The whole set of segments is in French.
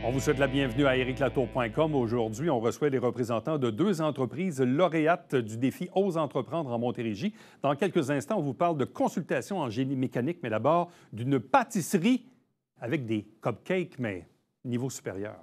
On vous souhaite la bienvenue à ericlatour.com. Aujourd'hui, on reçoit les représentants de deux entreprises lauréates du défi Ose entreprendre en Montérégie. Dans quelques instants, on vous parle de consultation en génie mécanique, mais d'abord d'une pâtisserie avec des cupcakes, mais niveau supérieur.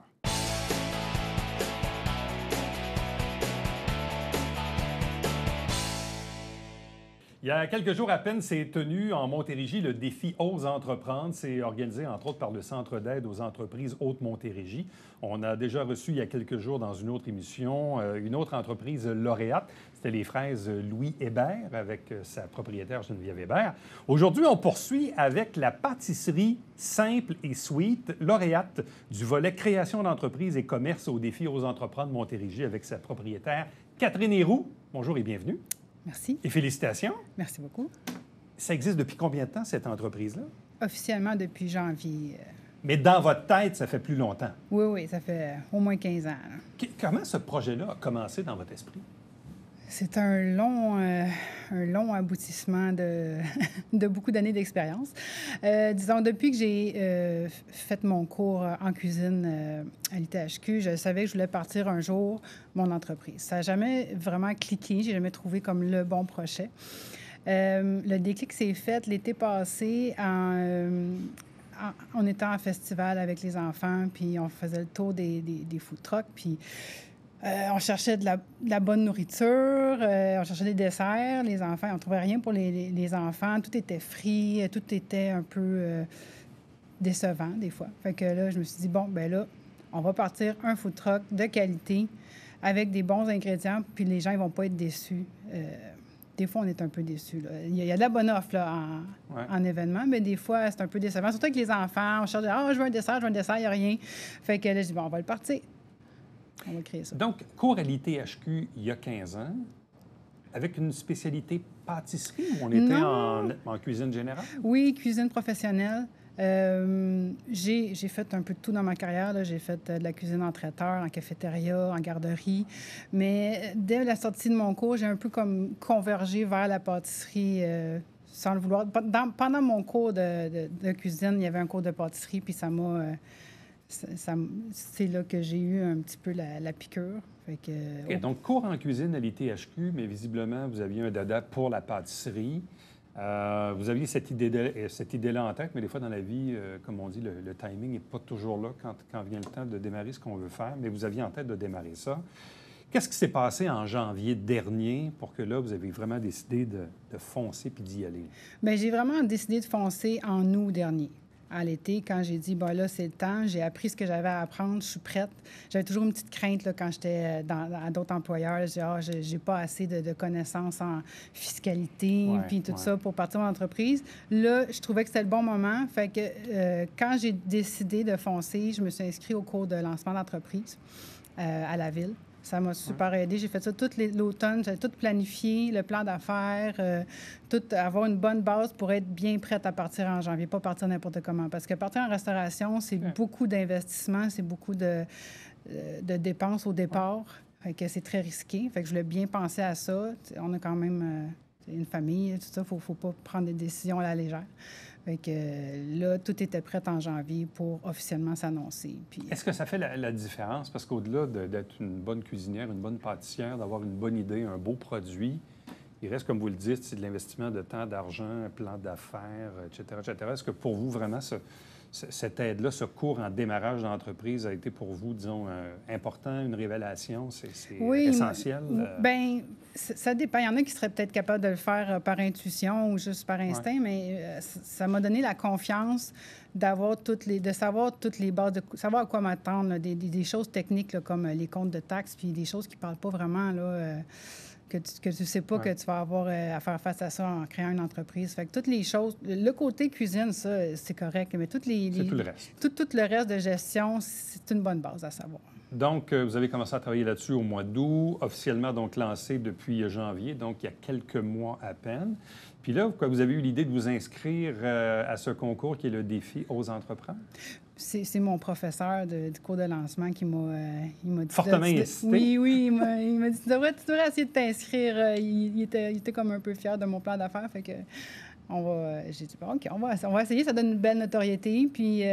Il y a quelques jours à peine, s'est tenu en Montérégie le défi Ose entreprendre. C'est organisé, entre autres, par le Centre d'aide aux entreprises Haute-Montérégie. On a déjà reçu il y a quelques jours dans une autre émission une autre entreprise lauréate. C'était les fraises Louis Hébert avec sa propriétaire Geneviève Hébert. Aujourd'hui, on poursuit avec la pâtisserie Simple et Sweet, lauréate du volet création d'entreprise et commerce au défi Ose entreprendre Montérégie avec sa propriétaire Catherine Héroux. Bonjour et bienvenue. Merci. Et félicitations. Merci beaucoup. Ça existe depuis combien de temps, cette entreprise-là? Officiellement, depuis janvier. Mais dans votre tête, ça fait plus longtemps. Oui, ça fait au moins 15 ans. Comment ce projet-là a commencé dans votre esprit? C'est un long aboutissement de, de beaucoup d'années d'expérience. Disons, depuis que j'ai fait mon cours en cuisine à l'ITHQ, je savais que je voulais partir un jour mon entreprise. Ça n'a jamais vraiment cliqué. J'ai jamais trouvé comme le bon projet. Le déclic s'est fait l'été passé on était en festival avec les enfants, puis on faisait le tour des food trucks, puis on cherchait de la bonne nourriture, on cherchait des desserts. Les enfants, on ne trouvait rien pour les enfants. Tout était frit, tout était un peu décevant des fois. Fait que là, je me suis dit, bon, ben là, on va partir un food truck de qualité avec des bons ingrédients, puis les gens ne vont pas être déçus. Des fois, on est un peu déçus. Là. Il y a de la bonne offre là, en événement, mais des fois, c'est un peu décevant. Surtout avec les enfants, on cherche, je veux un dessert, il n'y a rien. Fait que là, je dis, bon, on va le partir. On va créer ça. Donc, cours à l'ITHQ il y a 15 ans, avec une spécialité pâtisserie où on était en cuisine générale? Oui, cuisine professionnelle. J'ai fait un peu de tout dans ma carrière. Là. J'ai fait de la cuisine en traiteur, en cafétéria, en garderie. Mais dès la sortie de mon cours, j'ai un peu comme convergé vers la pâtisserie sans le vouloir. Pendant mon cours de cuisine, il y avait un cours de pâtisserie, puis ça m'a... c'est là que j'ai eu un petit peu la piqûre. Fait que, okay, donc, cours en cuisine à l'ITHQ, mais visiblement, vous aviez un dada pour la pâtisserie. Vous aviez cette idée-là en tête, mais des fois, dans la vie, comme on dit, le timing n'est pas toujours là quand vient le temps de démarrer ce qu'on veut faire, mais vous aviez en tête de démarrer ça. Qu'est-ce qui s'est passé en janvier dernier pour que là, vous avez vraiment décidé de foncer puis d'y aller? Bien, j'ai vraiment décidé de foncer en août dernier. À l'été, quand j'ai dit, là, c'est le temps, j'ai appris ce que j'avais à apprendre, je suis prête. J'avais toujours une petite crainte là, quand j'étais à d'autres employeurs. J'ai pas assez de connaissances en fiscalité, puis tout ça pour partir mon entreprise. Là, je trouvais que c'était le bon moment. Fait que quand j'ai décidé de foncer, je me suis inscrite au cours de lancement d'entreprise à la ville. Ça m'a super aidé. J'ai fait ça tout l'automne. J'avais tout planifié, le plan d'affaires, avoir une bonne base pour être bien prête à partir en janvier, pas partir n'importe comment. Parce que partir en restauration, c'est beaucoup d'investissement, c'est beaucoup de dépenses au départ. Fait que c'est très risqué. Fait que je voulais bien penser à ça. On a quand même une famille, tout ça. Faut pas prendre des décisions à la légère. Fait que là, tout était prêt en janvier pour officiellement s'annoncer. Puis... Est-ce que ça fait la différence? Parce qu'au-delà d'être une bonne cuisinière, une bonne pâtissière, d'avoir une bonne idée, un beau produit, il reste, comme vous le dites, c'est de l'investissement de temps, d'argent, un plan d'affaires, etc., etc. Est-ce que pour vous, vraiment, cette aide-là, ce cours en démarrage d'entreprise a été pour vous, disons, important, une révélation? C'est essentiel? Bien, ça dépend. Il y en a qui seraient peut-être capables de le faire par intuition ou juste par instinct, mais ça m'a donné la confiance de savoir toutes les bases, de savoir à quoi m'attendre, des choses techniques là, comme les comptes de taxes, puis des choses qui ne parlent pas vraiment, là, que tu ne sais pas que tu vas avoir à faire face à ça en créant une entreprise. Fait que toutes les choses... Le côté cuisine, ça, c'est correct, mais c'est tout le reste. Tout le reste de gestion, c'est une bonne base à savoir. Donc, vous avez commencé à travailler là-dessus au mois d'août, officiellement donc lancé depuis janvier, donc il y a quelques mois à peine. Puis là, vous avez eu l'idée de vous inscrire à ce concours qui est le défi Ose entreprendre? C'est mon professeur du cours de lancement qui m'a dit... Fortement incité? Oui, il m'a dit, tu devrais essayer de t'inscrire. Il était comme un peu fier de mon plan d'affaires, fait que J'ai dit, bon, OK, on va essayer, ça donne une belle notoriété, puis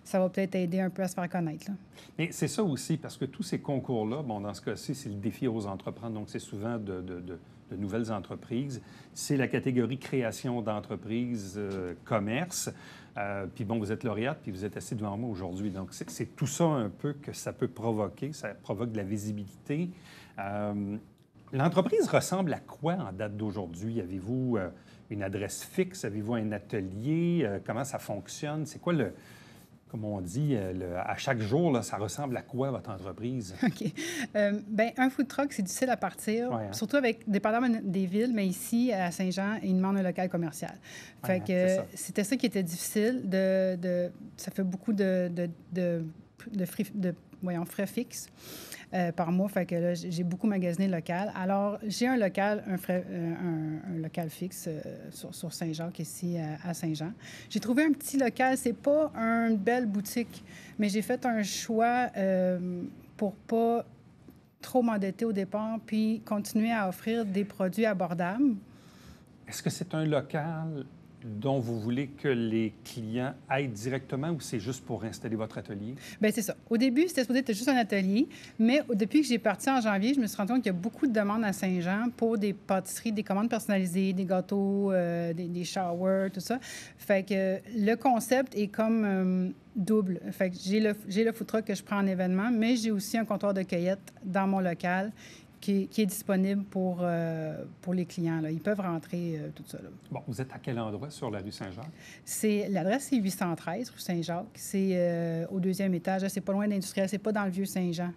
ça va peut-être aider un peu à se faire connaître, là. Mais c'est ça aussi, parce que tous ces concours-là, bon, dans ce cas-ci, c'est le défi aux entreprendre, donc c'est souvent de nouvelles entreprises. C'est la catégorie création d'entreprises, commerce. Puis bon, vous êtes lauréate, puis vous êtes assis devant moi aujourd'hui. Donc, c'est tout ça un peu que ça peut provoquer. Ça provoque de la visibilité. L'entreprise ressemble à quoi en date d'aujourd'hui? Avez-vous une adresse fixe? Avez-vous un atelier? Comment ça fonctionne? C'est quoi comme on dit, à chaque jour, là, ça ressemble à quoi, votre entreprise? OK. Bien, un food truck, c'est difficile à partir, Ouais, hein? surtout dépendamment des villes, mais ici, à Saint-Jean, ils demandent un local commercial. Fait Ouais, que c'est ça. c'était ça qui était difficile. Ça fait beaucoup frais fixes par mois. Fait que là, j'ai beaucoup magasiné local. Alors, j'ai un local, un local fixe sur Saint-Jacques, ici, à Saint-Jean. J'ai trouvé un petit local. C'est pas une belle boutique, mais j'ai fait un choix pour pas trop m'endetter au départ, puis continuer à offrir des produits abordables. Est-ce que c'est un local dont vous voulez que les clients aillent directement ou c'est juste pour installer votre atelier? Bien, c'est ça. Au début, c'était supposé être juste un atelier, mais depuis que j'ai parti en janvier, je me suis rendu compte qu'il y a beaucoup de demandes à Saint-Jean pour des pâtisseries, des commandes personnalisées, des gâteaux, des showers, tout ça. Fait que le concept est comme double. Fait que j'ai le food truck que je prends en événement, mais j'ai aussi un comptoir de cueillette dans mon local qui est disponible pour les clients, là. Ils peuvent rentrer tout ça, là. Bon, vous êtes à quel endroit sur la rue Saint-Jacques? L'adresse, c'est 813 rue Saint-Jacques. C'est au 2e étage. C'est pas loin d'industriel. C'est pas dans le Vieux-Saint-Jean.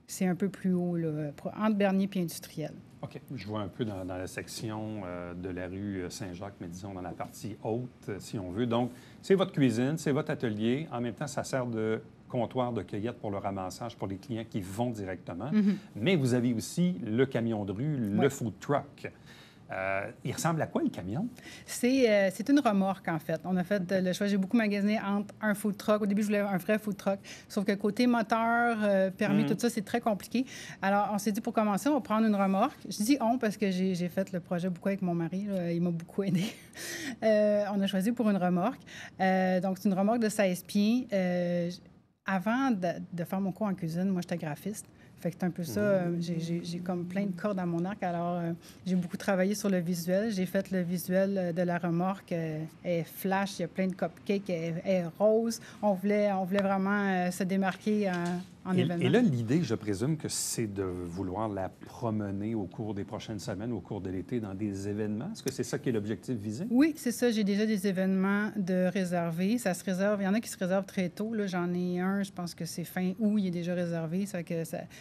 C'est un peu plus haut, là, entre Bernier et industriel. OK. Je vois un peu dans la section de la rue Saint-Jacques, mais disons dans la partie haute, si on veut. Donc, c'est votre cuisine, c'est votre atelier. En même temps, ça sert de comptoir de cueillette pour le ramassage pour les clients qui vont directement. Mais vous avez aussi le camion de rue, le food truck. Il ressemble à quoi, le camion? C'est une remorque, en fait. On a fait le choix. J'ai beaucoup magasiné entre un food truck. Au début, je voulais un vrai food truck. Sauf que côté moteur, permis, tout ça, c'est très compliqué. Alors, on s'est dit, pour commencer, on va prendre une remorque. Je dis « on » parce que j'ai fait le projet beaucoup avec mon mari, là. Il m'a beaucoup aidé. On a choisi pour une remorque. Donc, c'est une remorque de 16 pieds. Avant de faire mon cours en cuisine, moi, j'étais graphiste. Fait que c'est un peu ça. J'ai comme plein de cordes à mon arc. Alors, j'ai beaucoup travaillé sur le visuel. J'ai fait le visuel de la remorque. Elle est flash, il y a plein de cupcakes, elle est rose. On voulait vraiment se démarquer en événement. Et là, l'idée, je présume que c'est de vouloir la promener au cours des prochaines semaines, au cours de l'été, dans des événements. Est-ce que c'est ça qui est l'objectif visé? Oui, c'est ça. J'ai déjà des événements de réservés. Ça se réserve. Il y en a qui se réservent très tôt. Là, j'en ai un, je pense que c'est fin août, il est déjà réservé.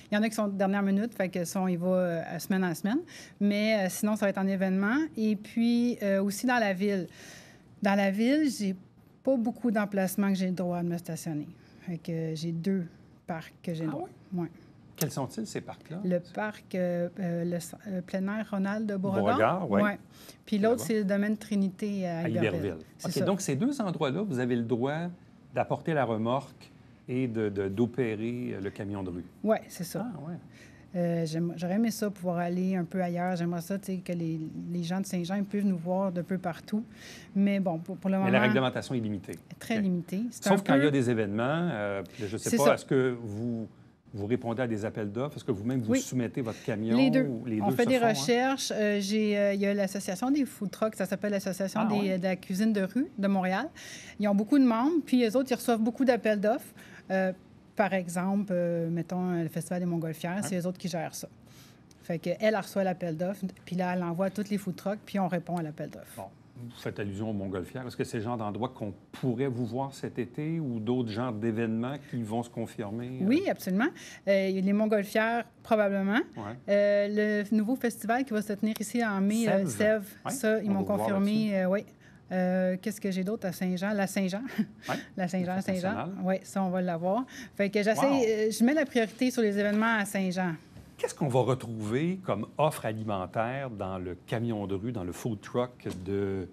Il y en a qui sont de dernière minute, fait que ça, on y va semaine en semaine. Mais sinon, ça va être en événement. Et puis, aussi dans la ville. Dans la ville, j'ai pas beaucoup d'emplacements que j'ai le droit de me stationner. Fait que j'ai 2 parcs que j'ai le droit. Ouais. Quels sont-ils, ces parcs-là? Le parc plein air Ronald de Beauregard. Beauregard, oui. Ouais. Puis l'autre, c'est le domaine Trinité à Iberville. OK, donc ces 2 endroits-là, vous avez le droit d'apporter la remorque et d'opérer le camion de rue. Oui, c'est ça. Ah, ouais. J'aurais aimé ça, pouvoir aller un peu ailleurs. J'aimerais ça, tu sais, que les gens de Saint-Jean puissent nous voir de peu partout. Mais bon, pour le moment... Mais la réglementation est limitée. Très limitée. Sauf quand il y a des événements. Je ne sais pas, est-ce que vous répondez à des appels d'offres? Est-ce que vous-même, vous soumettez votre camion? Les deux. Les on deux fait des font, recherches. Il y a l'Association des food trucks, ça s'appelle l'Association de la cuisine de rue de Montréal. Ils ont beaucoup de membres, puis eux autres, ils reçoivent beaucoup d'appels d'offres. Par exemple, mettons, le Festival des Montgolfières, c'est eux autres qui gèrent ça. Fait qu'elle reçoit l'appel d'offres, puis là, elle envoie à tous les food trucks, puis on répond à l'appel d'offres. Bon. Vous faites allusion aux Montgolfières. Est-ce que c'est le genre d'endroit qu'on pourrait vous voir cet été ou d'autres genres d'événements qui vont se confirmer? Oui, absolument. Les Montgolfières, probablement. Ouais. Le nouveau festival qui va se tenir ici en mai, Sèvres, ça, ils m'ont confirmé. Oui. Qu'est-ce que j'ai d'autre à Saint-Jean? La Saint-Jean. Ouais. La Saint-Jean, Saint-Jean. Oui, ça, on va l'avoir. Fait que j'essaie, je mets la priorité sur les événements à Saint-Jean. Qu'est-ce qu'on va retrouver comme offre alimentaire dans le camion de rue, dans le food truck de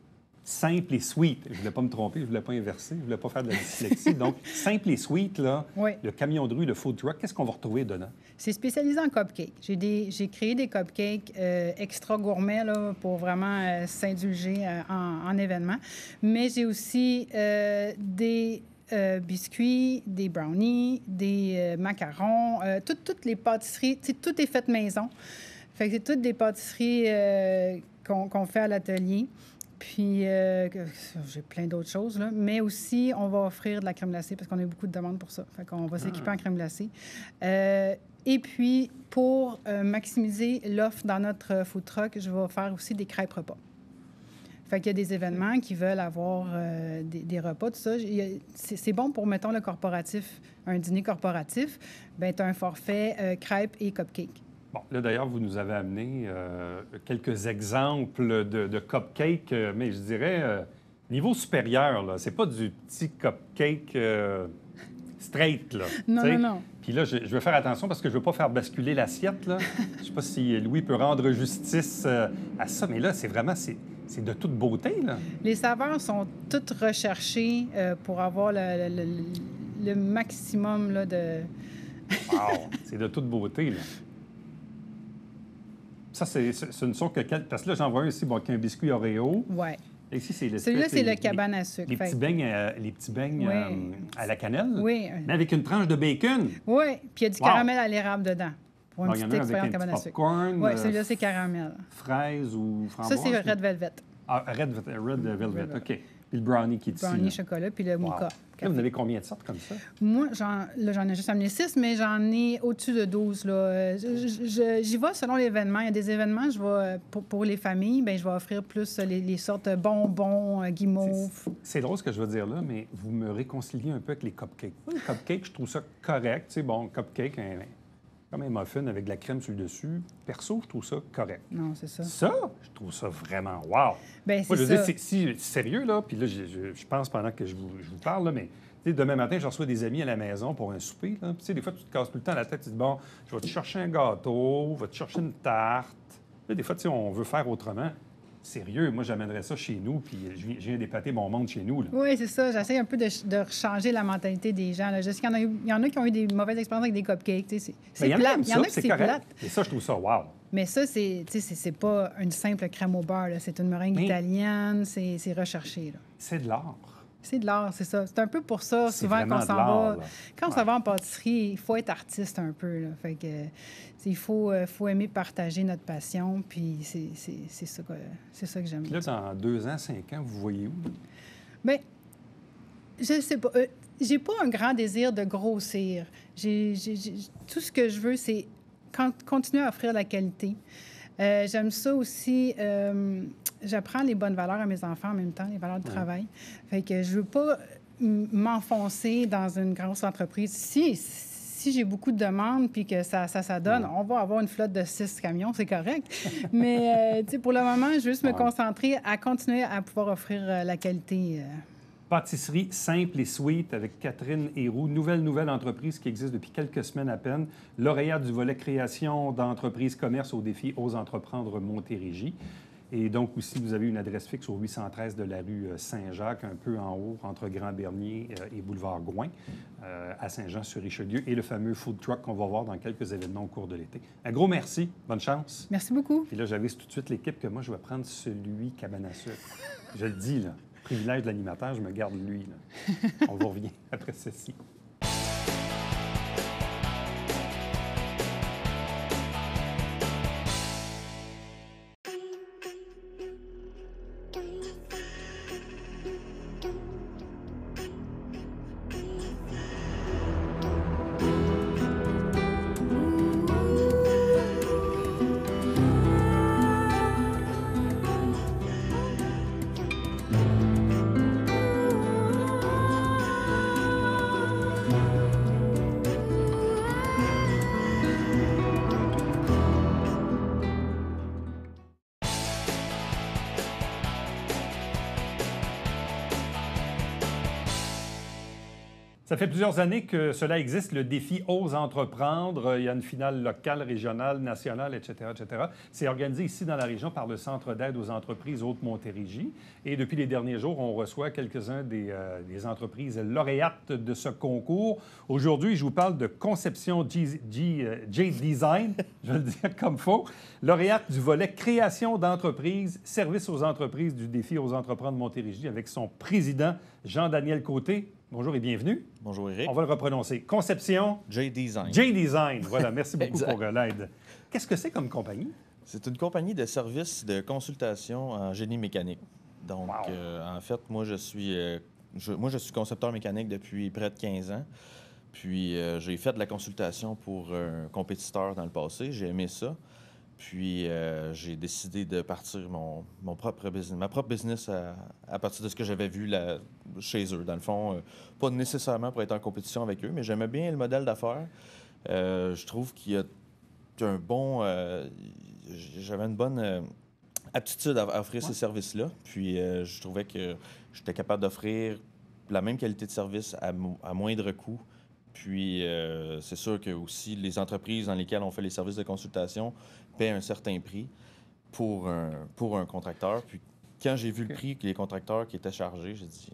simple et sweet. Je ne voulais pas me tromper, je ne voulais pas inverser, je ne voulais pas faire de la dyslexie. Donc, simple et sweet, là, Oui. le camion de rue, le food truck, qu'est-ce qu'on va retrouver dedans? C'est spécialisé en cupcakes. J'ai créé des cupcakes extra gourmets là, pour vraiment s'indulger en événement. Mais j'ai aussi des biscuits, des brownies, des macarons, toutes les pâtisseries. Tout est fait maison. Fait que c'est toutes des pâtisseries qu'on fait à l'atelier. Puis, j'ai plein d'autres choses, là. Mais aussi, on va offrir de la crème glacée parce qu'on a eu beaucoup de demandes pour ça. Fait qu'on va s'équiper en crème glacée. Et puis, pour maximiser l'offre dans notre food truck, je vais faire aussi des crêpes repas. Fait qu'il y a des événements qui veulent avoir des repas, tout ça. C'est bon pour, mettons, le corporatif, un dîner corporatif. Bien, tu as un forfait crêpes et cupcakes. Bon, là, d'ailleurs, vous nous avez amené quelques exemples de cupcakes, mais je dirais niveau supérieur, là. C'est pas du petit cupcake straight, là. Non, t'sais? non, non. Puis là, je vais faire attention parce que je veux pas faire basculer l'assiette, là. Je sais pas si Louis peut rendre justice à ça, mais là, c'est vraiment... C'est de toute beauté, là. Les saveurs sont toutes recherchées pour avoir le maximum là, de... Wow! C'est de toute beauté, là. Ça, ce ne sont que quelques... Parce que là, j'en vois un ici, bon, qui a un biscuit Oreo. Oui. Et ici, c'est Celui-là, c'est le cabane à sucre. Les petits beignes Oui. à la cannelle. Oui. Mais avec une tranche de bacon. Oui, puis il y a du caramel à l'érable dedans. Pour une Alors, il y en petite a un avec expérience un cabane à petit sucre. popcorn. Oui, celui-là, c'est caramel. Fraise ou framboise. Ça, c'est Red Velvet. Ah, Red Velvet, OK. Puis le brownie qui est ici. Brownie là. chocolat, puis le mocha. Là, vous avez combien de sortes comme ça? Moi, j'en ai juste amené 6, mais j'en ai au-dessus de 12. Là. J'y vais selon l'événement. Il y a des événements, je vais, pour les familles, bien, je vais offrir plus les sortes bonbons, guimauves. C'est drôle ce que je veux dire là, mais vous me réconciliez un peu avec les cupcakes. Moi, les cupcakes, je trouve ça correct. Tu sais, bon, cupcake, comme un muffin avec de la crème sur le dessus. Perso, je trouve ça correct. Non, c'est ça. Ça, je trouve ça vraiment wow. Bien, Moi, c'est je veux ça. dire, c'est sérieux, là, puis là, je pense pendant que je vous parle, là, mais tu sais, demain matin, je reçois des amis à la maison pour un souper, là. Puis, tu sais, des fois, tu te casses tout le temps la tête, tu te dis, bon, je vais te chercher un gâteau, je vais te chercher une tarte. Là, des fois, tu sais, on veut faire autrement. Sérieux, moi, j'amènerais ça chez nous, puis je viens d'épater mon monde chez nous, là. Oui, c'est ça. J'essaie un peu de changer la mentalité des gens. Là. Je sais qu'il y en a qui ont eu des mauvaises expériences avec des cupcakes. Tu sais, c'est Mais plate. Il y en a qui c'est c'est correct. plate. Et ça, je trouve ça wow. Mais ça, c'est pas une simple crème au beurre. là. C'est une meringue Mais- italienne. C'est recherché. Là. C'est de l'art. C'est de l'art, c'est ça. C'est un peu pour ça, C'est souvent, vraiment qu'on de s'en l'art, va. là. Quand on s'en va en pâtisserie, il faut être artiste un peu. Là. Fait que, il faut aimer partager notre passion, puis c'est ça que j'aime. Puis là, dans 2 ans, 5 ans, vous voyez où? Bien, je sais pas. J'ai pas un grand désir de grossir. Tout ce que je veux, c'est continuer à offrir la qualité. J'aime ça aussi. J'apprends les bonnes valeurs à mes enfants en même temps, les valeurs de travail. Fait que je veux pas m'enfoncer dans une grosse entreprise. Si j'ai beaucoup de demandes puis que ça donne, on va avoir une flotte de 6 camions, c'est correct. Mais tu sais, pour le moment, je veux juste me concentrer à continuer à pouvoir offrir la qualité. Pâtisserie simple et sweet avec Catherine Héroux, nouvelle entreprise qui existe depuis quelques semaines à peine, lauréate du volet création d'entreprise commerce au défi Ose entreprendre Montérégie. Et donc aussi, vous avez une adresse fixe au 813 de la rue Saint-Jacques, un peu en haut, entre Grand-Bernier et Boulevard Gouin, à Saint-Jean-sur-Richelieu, et le fameux food truck qu'on va voir dans quelques événements au cours de l'été. Un gros merci, bonne chance. Merci beaucoup. Puis là, j'avise tout de suite l'équipe que moi, je vais prendre celui cabane à sucre. Je le dis, là. Privilège de l'animateur, je me garde lui. Là. On vous revient après ceci. Ça fait plusieurs années que cela existe, le défi Ose entreprendre. Il y a une finale locale, régionale, nationale, etc., etc. C'est organisé ici dans la région par le Centre d'aide aux entreprises Haute-Montérégie. Et depuis les derniers jours, on reçoit quelques-uns des entreprises lauréates de ce concours. Aujourd'hui, je vous parle de Conception J-Design, je vais le dire comme faux, lauréate du volet création d'entreprises, service aux entreprises du défi Ose entreprendre Montérégie avec son président Jean-Daniel Côté. Bonjour et bienvenue. Bonjour Éric. On va le reprononcer. Conception J-Design. J-Design. Voilà, merci beaucoup pour l'aide. Qu'est-ce que c'est comme compagnie? C'est une compagnie de services de consultation en génie mécanique. Donc, en fait, moi, je suis concepteur mécanique depuis près de 15 ans. Puis, j'ai fait de la consultation pour un compétiteur dans le passé. J'ai aimé ça. Puis, j'ai décidé de partir ma propre business à partir de ce que j'avais vu chez eux. Dans le fond, pas nécessairement pour être en compétition avec eux, mais j'aimais bien le modèle d'affaires. Je trouve qu'il y a un bon... j'avais une bonne aptitude à offrir ces services-là. Puis, je trouvais que j'étais capable d'offrir la même qualité de service à moindre coût. Puis, c'est sûr que aussi les entreprises dans lesquelles on fait les services de consultation paient un certain prix pour un contracteur. Puis, quand j'ai vu le prix que les contracteurs qui étaient chargés, j'ai dit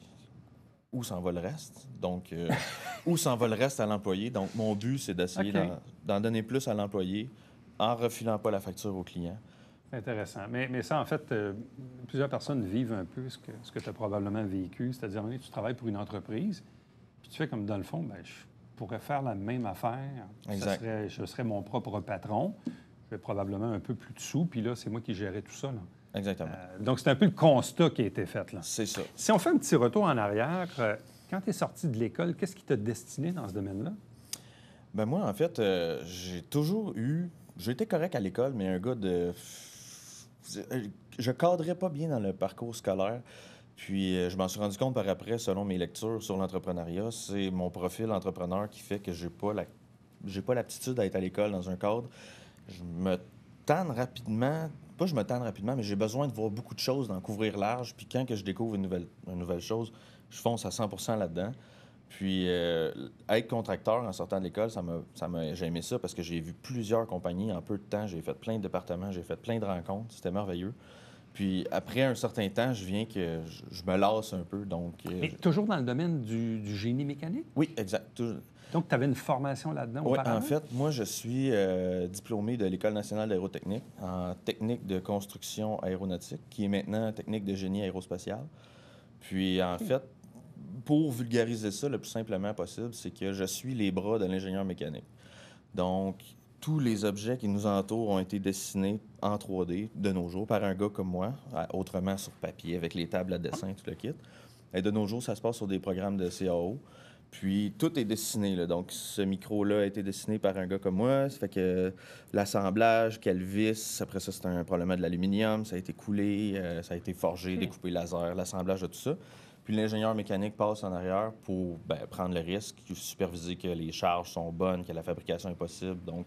où s'en va le reste? Donc, où s'en va le reste à l'employé? Donc, mon but, c'est d'essayer d'en donner plus à l'employé en refilant pas la facture au client. Intéressant. Mais ça, en fait, plusieurs personnes vivent un peu ce que tu as probablement vécu. C'est-à-dire, à un moment donné, tu travailles pour une entreprise, puis tu fais comme dans le fond, bien, je pourrais faire la même affaire. Exact. Je serais mon propre patron. Je vais probablement un peu plus de sous, puis là, c'est moi qui gérais tout ça. Là. Exactement. Donc, c'est un peu le constat qui a été fait. Là. C'est ça. Si on fait un petit retour en arrière, quand tu es sorti de l'école, qu'est-ce qui t'a destiné dans ce domaine-là? Ben moi, en fait, j'ai toujours eu... J'ai été correct à l'école, mais un gars de... Je cadrais pas bien dans le parcours scolaire. Puis, je m'en suis rendu compte par après, selon mes lectures sur l'entrepreneuriat, c'est mon profil entrepreneur qui fait que j'ai pas l'aptitude à être à l'école dans un cadre. Je me tanne rapidement, pas je me tanne rapidement, mais j'ai besoin de voir beaucoup de choses, d'en couvrir large. Puis quand que je découvre une nouvelle chose, je fonce à 100% là-dedans. Puis, être contracteur en sortant de l'école, j'ai aimé ça parce que j'ai vu plusieurs compagnies en peu de temps. J'ai fait plein de départements, j'ai fait plein de rencontres. C'était merveilleux. Puis après un certain temps, je me lasse un peu. Donc, Mais toujours dans le domaine du génie mécanique? Oui, exact. Donc, tu avais une formation là-dedans Oui, auparavant? en fait, moi, je suis diplômé de l'École nationale d'aérotechnique en technique de construction aéronautique, qui est maintenant technique de génie aérospatial. Puis, en fait, pour vulgariser ça le plus simplement possible, c'est que je suis les bras de l'ingénieur mécanique. Donc, tous les objets qui nous entourent ont été dessinés en 3D de nos jours par un gars comme moi, autrement sur papier, avec les tables à dessin, tout le kit. Et de nos jours, ça se passe sur des programmes de CAO. Puis, tout est dessiné. Là. Donc, ce micro-là a été dessiné par un gars comme moi. Ça fait que l'assemblage, quelle vis, après ça, c'est probablement de l'aluminium. Ça a été coulé, ça a été forgé, découpé laser, l'assemblage de tout ça. Puis l'ingénieur mécanique passe en arrière pour prendre le risque, superviser que les charges sont bonnes, que la fabrication est possible. Donc,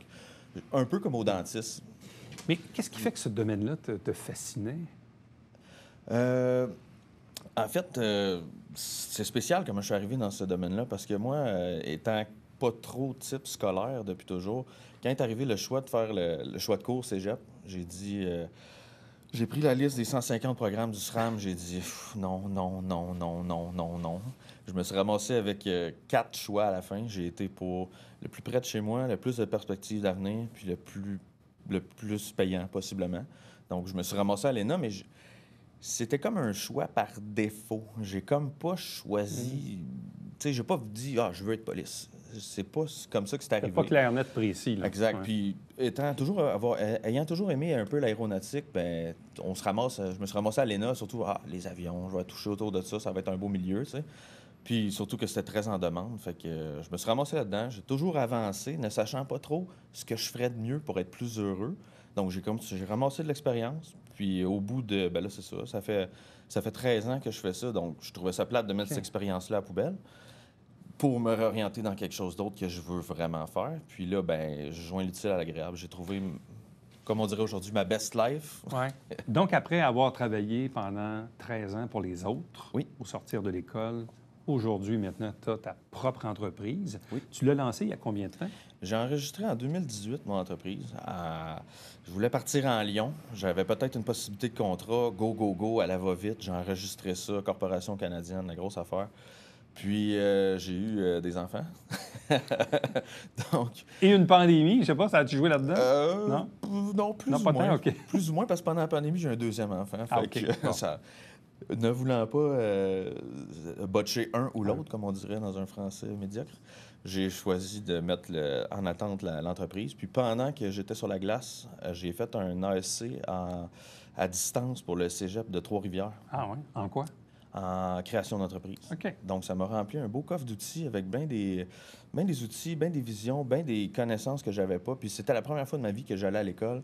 un peu comme au dentiste. Mais qu'est-ce qui fait que ce domaine-là te fascinait? En fait, c'est spécial comment je suis arrivé dans ce domaine-là parce que moi, étant pas trop type scolaire depuis toujours, quand est arrivé le choix de faire le choix de cours cégep, j'ai dit... J'ai pris la liste des 150 programmes du SRAM. J'ai dit non. Je me suis ramassé avec 4 choix à la fin. J'ai été pour le plus près de chez moi, le plus de perspectives d'avenir, puis le plus payant possiblement. Donc, je me suis ramassé à l'ENA, mais c'était comme un choix par défaut. J'ai comme pas choisi... Tu sais, j'ai pas dit « Ah, je veux être police ». C'est pas comme ça que c'est arrivé. C'est pas clair, net, précis. Là. Exact. Ouais. Puis, ayant toujours aimé un peu l'aéronautique, je me suis ramassé à l'ENA, surtout, les avions, je vais toucher autour de ça, ça va être un beau milieu, tu sais. Puis, surtout que c'était très en demande. Fait que je me suis ramassé là-dedans. J'ai toujours avancé, ne sachant pas trop ce que je ferais de mieux pour être plus heureux. Donc, j'ai ramassé de l'expérience. Puis, au bout de... là, c'est ça. Ça fait 13 ans que je fais ça. Donc, je trouvais ça plate de mettre cette expérience-là à la poubelle pour me réorienter dans quelque chose d'autre que je veux vraiment faire. Puis là, je joins l'utile à l'agréable. J'ai trouvé, comme on dirait aujourd'hui, ma best life. Ouais. Donc, après avoir travaillé pendant 13 ans pour les autres, oui, au sortir de l'école, Aujourd'hui, maintenant, tu as ta propre entreprise. Oui. Tu l'as lancée il y a combien de temps? J'ai enregistré en 2018 mon entreprise. Je voulais partir en Lyon. J'avais peut-être une possibilité de contrat. Go, go, go, à la va-vite. J'ai enregistré ça, Corporation canadienne, la grosse affaire. Puis j'ai eu des enfants. Donc, Et une pandémie, je sais pas, ça a-tu joué là-dedans? Non? non, plus Non, ou pas moins. tant, OK. Plus ou moins, parce que pendant la pandémie, j'ai un deuxième enfant. Ah, Fait OK. que, Bon. ça, ne voulant pas botcher un ou l'autre, comme on dirait dans un français médiocre, j'ai choisi de mettre en attente l'entreprise. Puis pendant que j'étais sur la glace, j'ai fait un ASC à distance pour le cégep de Trois-Rivières Ah oui? En quoi? en création d'entreprise. OK. Donc, ça m'a rempli un beau coffre d'outils avec bien des outils, bien des visions, bien des connaissances que j'avais pas. Puis c'était la première fois de ma vie que j'allais à l'école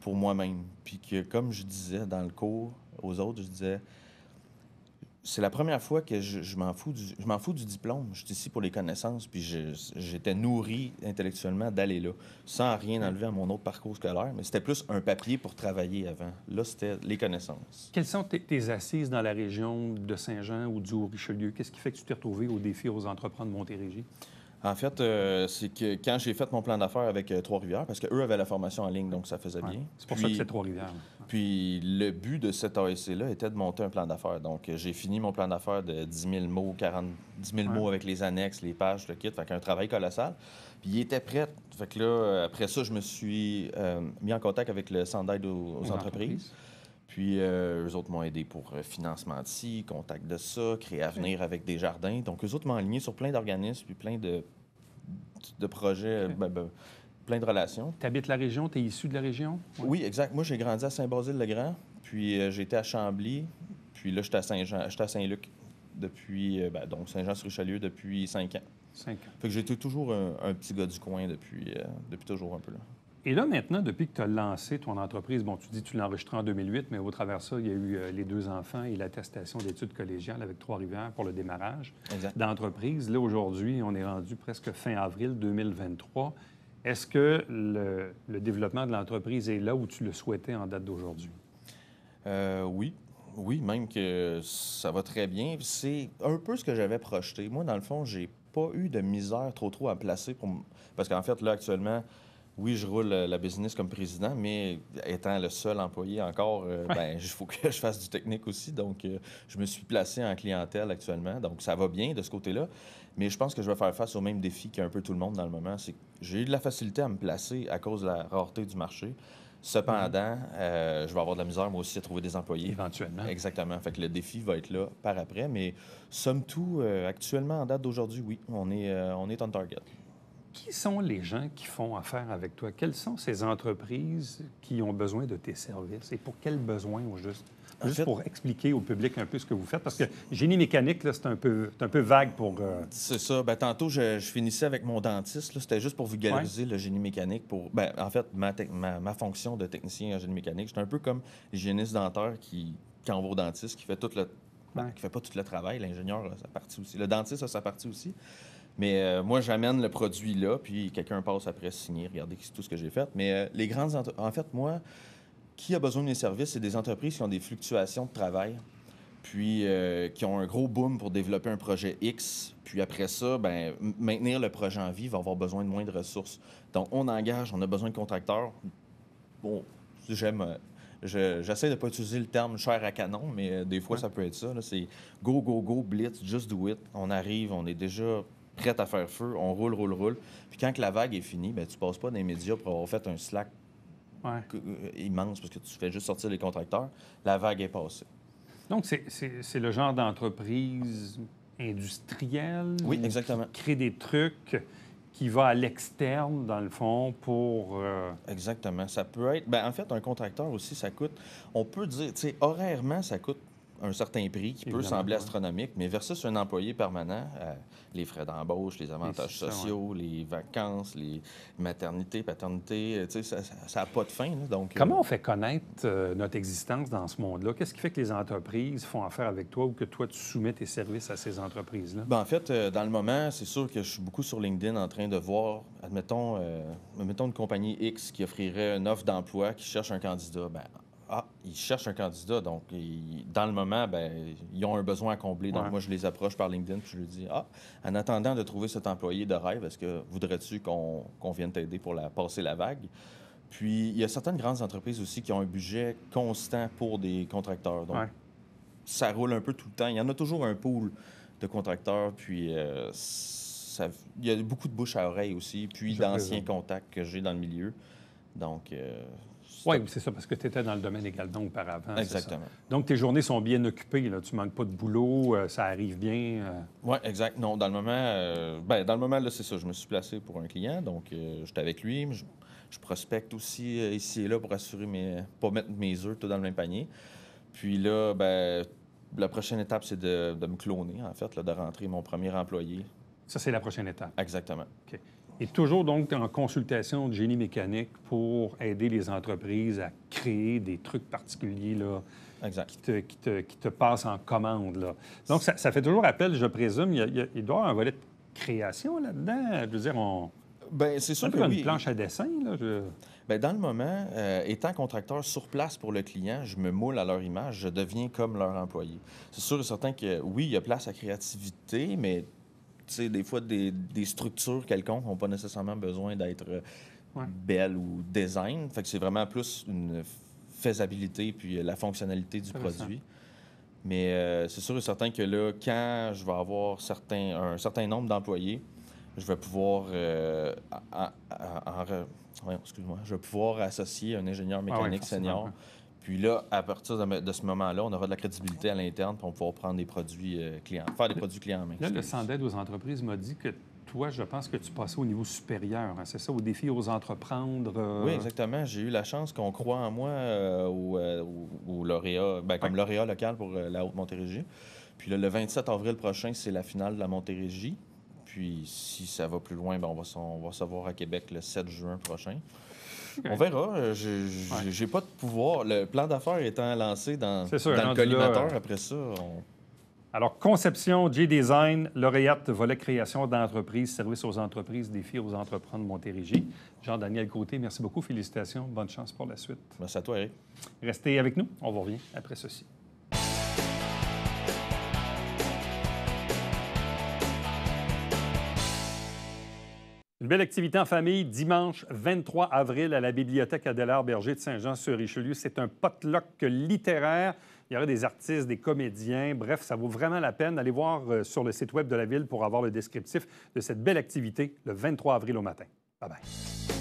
pour moi-même. Puis que, comme je disais dans le cours aux autres, je disais, c'est la première fois que je m'en fous du diplôme. Je suis ici pour les connaissances. Puis j'étais nourri intellectuellement d'aller là, sans rien enlever à mon autre parcours scolaire. Mais c'était plus un papier pour travailler avant. Là, c'était les connaissances. Quelles sont tes assises dans la région de Saint-Jean ou du Haut-Richelieu? Qu'est-ce qui fait que tu t'es retrouvé au défi aux entreprendre Montérégie? En fait, c'est que quand j'ai fait mon plan d'affaires avec Trois-Rivières, parce qu'eux avaient la formation en ligne, donc ça faisait Ouais. bien. C'est pour ça que c'est Trois-Rivières. Puis le but de cet ASC-là était de monter un plan d'affaires. Donc, j'ai fini mon plan d'affaires de 10 000 mots, 10 000 mots avec les annexes, les pages, le kit. Fait qu'un travail colossal. Puis il était prêt. Fait que là, après ça, je me suis mis en contact avec le Centre d'aide aux entreprises. Puis, eux autres m'ont aidé pour financement de ci, contact de ça, créer avenir avec des jardins. Donc, eux autres m'ont aligné sur plein d'organismes puis plein de projets, plein de relations. Tu habites la région? Tu es issu de la région? Ouais. Oui, exact. Moi, j'ai grandi à Saint-Basile-le-Grand, puis j'ai été à Chambly, puis là, j'étais à Saint-Jean, j'étais à Saint-Luc depuis, donc Saint-Jean-sur-Richelieu depuis 5 ans. 5 ans. Fait que j'ai été toujours un petit gars du coin depuis toujours un peu là. Et là, maintenant, depuis que tu as lancé ton entreprise, bon, tu dis que tu l'as enregistré en 2008, mais au travers de ça, il y a eu les 2 enfants et l'attestation d'études collégiales avec Trois-Rivières pour le démarrage d'entreprise. Là, aujourd'hui, on est rendu presque fin avril 2023. Est-ce que le développement de l'entreprise est là où tu le souhaitais en date d'aujourd'hui? Oui. Oui, même que ça va très bien. C'est un peu ce que j'avais projeté. Moi, dans le fond, j'ai pas eu de misère trop à placer parce qu'en fait, là, actuellement, oui, je roule la business comme président, mais étant le seul employé encore, il faut que je fasse du technique aussi. Donc, je me suis placé en clientèle actuellement. Donc, ça va bien de ce côté-là. Mais je pense que je vais faire face au même défi qu'un peu tout le monde dans le moment. C'est que j'ai eu de la facilité à me placer à cause de la rareté du marché. Cependant, je vais avoir de la misère, moi aussi, à trouver des employés. Éventuellement. Exactement. Fait que le défi va être là par après. Mais somme toute, actuellement, en date d'aujourd'hui, oui, on est on target. Qui sont les gens qui font affaire avec toi? Quelles sont ces entreprises qui ont besoin de tes services? Et pour quels besoins, au juste? Juste pour expliquer au public un peu ce que vous faites, parce que génie mécanique, là, c'est un peu vague pour... C'est ça. Tantôt, je finissais avec mon dentiste. Là. C'était juste pour vulgariser le génie mécanique. En fait, ma fonction de technicien en génie mécanique, j'étais un peu comme l'hygiéniste dentaire quand on va au dentiste, qui fait qui fait pas tout le travail. L'ingénieur a sa partie aussi. Le dentiste a sa partie aussi. Mais moi, j'amène le produit là, puis quelqu'un passe après signer, regardez tout ce que j'ai fait. Mais les grandes entreprises... En fait, moi, qui a besoin de mes services, c'est des entreprises qui ont des fluctuations de travail, puis qui ont un gros boom pour développer un projet X. Puis après ça, maintenir le projet en vie va avoir besoin de moins de ressources. Donc, on a besoin de contracteurs. Bon, j'essaie de ne pas utiliser le terme chair à canon, mais des fois, ça peut être ça. Là. C'est go, go, go, blitz, just do it. On arrive, on est déjà prêt à faire feu, on roule. Puis quand que la vague est finie, tu ne passes pas dans les médias pour avoir fait un slack immense parce que tu fais juste sortir les contracteurs. La vague est passée. Donc, c'est le genre d'entreprise industrielle? Oui, exactement. Qui crée des trucs, qui va à l'externe, dans le fond, pour... Exactement. Ça peut être... en fait, un contracteur aussi, ça coûte... On peut dire, tu sais, horairement, ça coûte un certain prix qui peut sembler astronomique, mais versus un employé permanent, les frais d'embauche, les avantages sociaux, les vacances, les maternités, paternités, tu sais, ça n'a pas de fin. Là, donc, comment on fait connaître notre existence dans ce monde-là? Qu'est-ce qui fait que les entreprises font affaire avec toi ou que toi, tu soumets tes services à ces entreprises-là? En fait, dans le moment, c'est sûr que je suis beaucoup sur LinkedIn en train de voir, admettons une compagnie X qui offrirait une offre d'emploi, qui cherche un candidat. ils cherchent un candidat. Donc, dans le moment, ben, ils ont un besoin à combler. Donc, moi, je les approche par LinkedIn puis je leur dis, en attendant de trouver cet employé de rêve, est-ce que voudrais-tu qu'on vienne t'aider pour passer la vague? Puis, il y a certaines grandes entreprises aussi qui ont un budget constant pour des contracteurs. Donc, ça roule un peu tout le temps. Il y en a toujours un pool de contracteurs. Puis, il y a beaucoup de bouche à oreille aussi. Puis, d'anciens contacts que j'ai dans le milieu. Donc, oui, c'est ça, parce que tu étais dans le domaine également auparavant. Exactement. Donc, tes journées sont bien occupées, là. Tu ne manques pas de boulot, ça arrive bien. Oui, exact. Non, dans le moment, là, c'est ça. Je me suis placé pour un client, donc j'étais avec lui. Je prospecte aussi ici et là pour assurer pas mettre mes œufs tout dans le même panier. Puis là, ben, la prochaine étape, c'est de me cloner, en fait, là, de rentrer mon premier employé. Ça, c'est la prochaine étape. Exactement. OK. Et toujours donc en consultation de génie mécanique pour aider les entreprises à créer des trucs particuliers là, exact. Qui te passent en commande. Là. Donc, ça fait toujours appel, je présume. Il doit y avoir un volet de création là-dedans. Je veux dire, Bien, c'est sûr que une planche à dessin. Là, Bien, dans le moment, étant contracteur sur place pour le client, je me moule à leur image, je deviens comme leur employé. C'est sûr et certain que, oui, il y a place à créativité, mais des fois, des structures quelconques n'ont pas nécessairement besoin d'être belles ou design. Fait que c'est vraiment plus une faisabilité puis la fonctionnalité du produit. Mais c'est sûr et certain que là, quand je vais avoir un certain nombre d'employés, je vais pouvoir je vais pouvoir associer un ingénieur mécanique senior. Puis là, à partir de ce moment-là, on aura de la crédibilité à l'interne pour pouvoir prendre des produits clients, faire des produits clients en main. Là, le Centre d'aide aux entreprises m'a dit que toi, je pense que tu passais au niveau supérieur. Hein, c'est ça, au défi aux entreprendre? Oui, exactement. J'ai eu la chance qu'on croit en moi au lauréat, comme lauréat local pour la Haute-Montérégie. Puis là, le 27 avril prochain, c'est la finale de la Montérégie. Puis si ça va plus loin, on va se voir à Québec le 7 juin prochain. Okay. On verra. J'ai pas de pouvoir. Le plan d'affaires étant lancé dans le collimateur, après ça, Alors, conception, J-Design, lauréate volet création d'entreprise, service aux entreprises, défis aux entreprendre Montérégie. Jean-Daniel Côté, merci beaucoup. Félicitations. Bonne chance pour la suite. Merci à toi, Eric. Restez avec nous. On vous revient après ceci. Une belle activité en famille dimanche 23 avril à la Bibliothèque Adélard-Berger de Saint-Jean-sur-Richelieu. C'est un potluck littéraire. Il y aura des artistes, des comédiens. Bref, ça vaut vraiment la peine d'aller voir sur le site web de la Ville pour avoir le descriptif de cette belle activité le 23 avril au matin. Bye-bye.